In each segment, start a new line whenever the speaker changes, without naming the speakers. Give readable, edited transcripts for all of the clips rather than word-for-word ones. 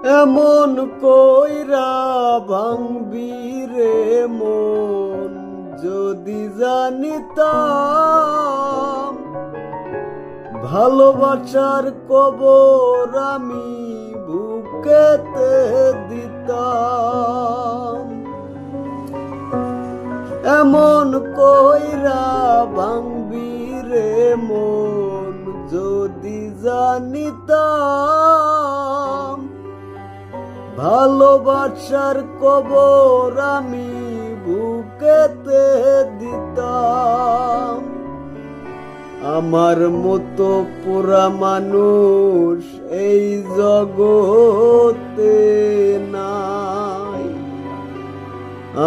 এমন কইরা ভাঙবি রে মন, যদি জানিতাম ভালোবাসার কবর আমি বুকেতে দিতাম। এমন কইরা ভাঙবি রে মন, যদি জানিতাম ভালোবাসার কবর আমি বুকেতে দিতাম। আমার মতো পোড়া মানুষ এই জগতে নাই,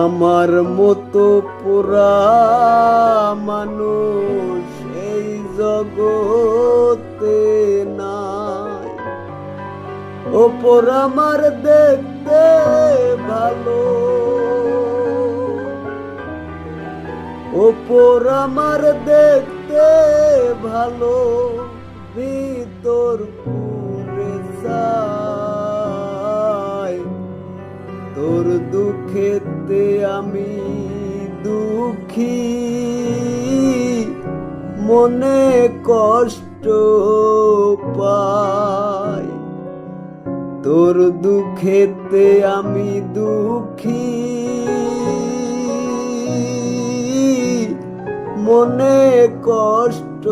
আমার মতো পোড়া মানুষ এই জগতে নাই। ওপর আমার দেখতে ভালো, ওপর আমার দেখতে ভালো, ভিতর পুরে যায়। তোর দুঃখেতে আমি দুঃখী, মনে কষ্ট পাই। তোর দুঃখেতে আমি দুঃখী, মনে কষ্ট